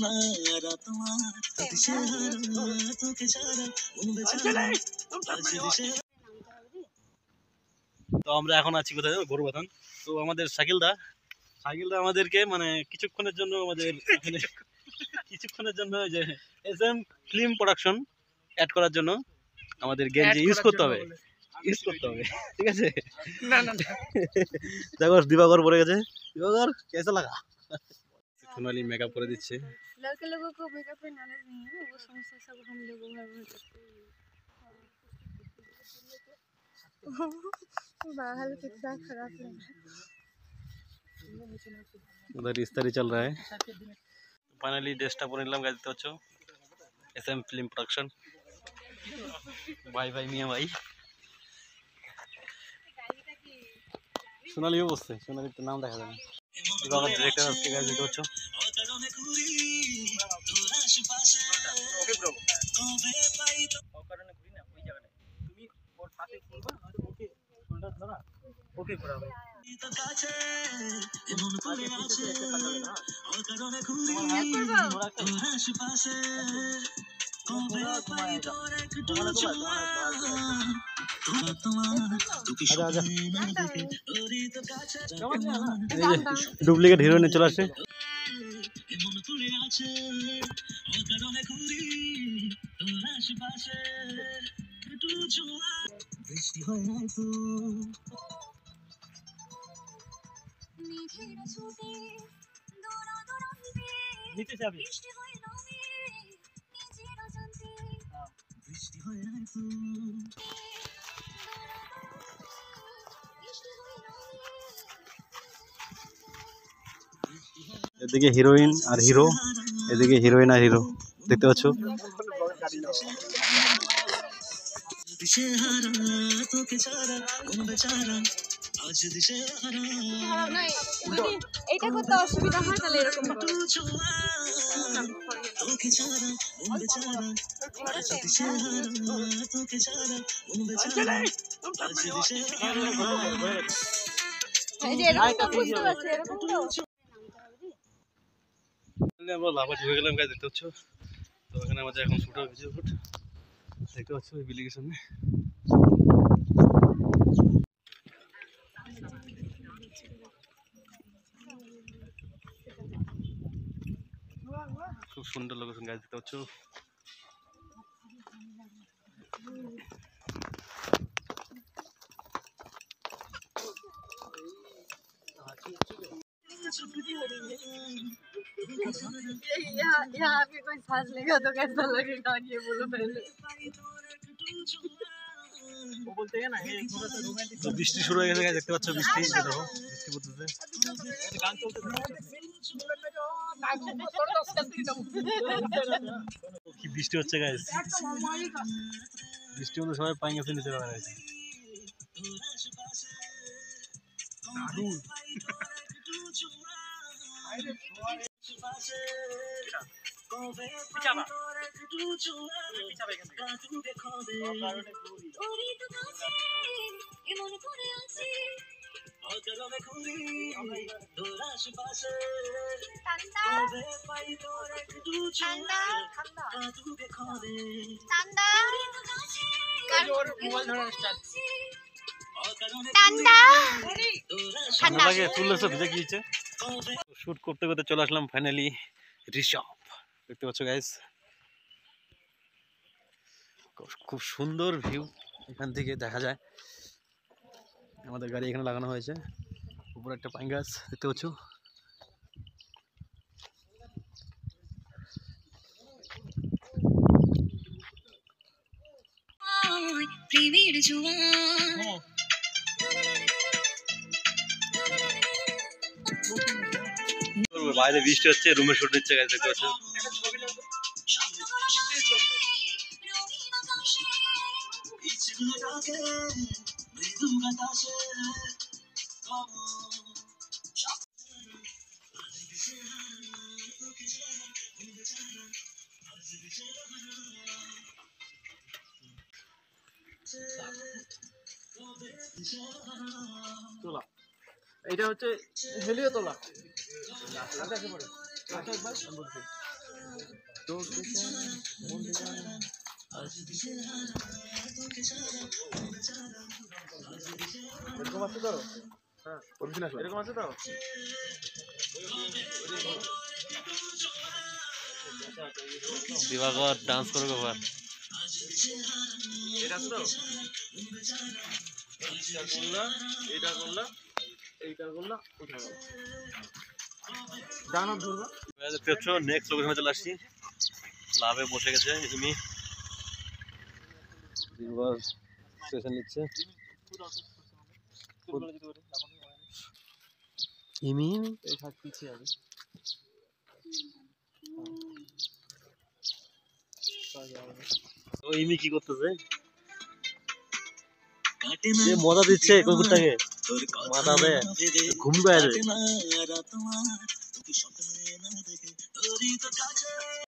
তো আমরা এখন আছি কোথায় গরুবাথান। তো আমাদের শাকিলদা আমাদেরকে মানে কিছুক্ষণের জন্য যে SM ফিল্ম প্রোডাকশন অ্যাড করার জন্য আমাদের গেঞ্জি ইউজ করতে হবে, ঠিক আছে। দেখো দিবাকর পরে গেছে। দিবাকর কেসা লাগা? সোনালি মেকআপ করে দিচ্ছে। लड़के लोगों को मेकअप पे नॉलेज नहीं है ना, वो समझते सब हम लोगों घर में करते हैं। बाहर कितना खराब लग रहा है। उधर इस्तारी चल रहा है। फाइनली ड्रेसটা পরে নিলাম, গাইতে হচ্ছে SM film production. Bye bye মিয়া ভাই। সোনালিও বসছে, সোনালির তো নাম দেখা যায় না। দিবাকর ডিরেক্টর আজকে গাইতে হচ্ছে। ওকে ব্রো কবে পাই তো কারণে ঘুরি না ওই জায়গায় তুমি ওর পাশে খুলবা নয়তো ওকে শোল্ডার ধরা ওকে করা হবে তো কাছে এমন পড়ে আছে ওর কারণে ঘুরি তোর আশেপাশে কবে পাই তোর একটু ছোঁয়া ডুপ্লিকেট হিরোইনে চলে আসছে। নিতে যাবি এদিকে হিরোইন আর হিরো, এদিকে হিরোইন আর হিরো দেখতে পাচ্ছ। এটা করতে অসুবিধা হয় তাহলে এরকম আমরা লাভা ঢুকে গেলাম গাছ দেখতে পাচ্ছ। তো এখানে আমাদের এখন শুট হবে ভিডিও শুট দেখতে পাচ্ছ এই বিল্ডিংয়ের সামনে। খুব সুন্দর লোকেশন গাছ দেখতে পাচ্ছ। यहाँ पे कोई सांस लेगा तो कैसा लगेगा ये बोलो पहले। বৃষ্টি শুরু হয়ে গেছে দেখতে পাচ্ছ, বৃষ্টি দেখো বৃষ্টি পড়তেছে। কি বৃষ্টি হচ্ছে গাইস, বৃষ্টি মধ্যে সবাই পাই গেছে নিচে বেড়াচ্ছে। শুট করতে করতে চলে আসলাম ফাইনালি রিসর্ট দেখতে পাচ্ছ গাইস। খুব সুন্দর ভিউ এখান থেকে দেখা যায়। আমাদের গাড়ি এখানে লাগানো হয়েছে, উপরে একটা পাইন গাছ দেখতে পাচ্ছ। বাইরে বৃষ্টি হচ্ছে, রুমে শুট নিচ্ছে গাইস দেখতে পাচ্ছ। তোলা এটা হচ্ছে হেলিও তোলা আকাশে পড়ে আকাশ বাস বলছি এরকম আছে তো? হ্যাঁ এরকম আছে তো? দিবাকর ডান্স করবে এবার। এটা আছে তো? এইটা করলা এইটা করলা উঠে গেল। ডান হাত ধরবা। দেখতে পাচ্ছ নেক্সট লোকেশনে চলে আসছি। লাভে বসে গেছে ইমি। দিবাকর স্টেশন নিচ্ছে। ইমি এই হাত পিছিয়ে আছে। ও ইমি কি করতেছে? যে মজা দিচ্ছে কুকুরটাকে মাথা দে ঘুম পায়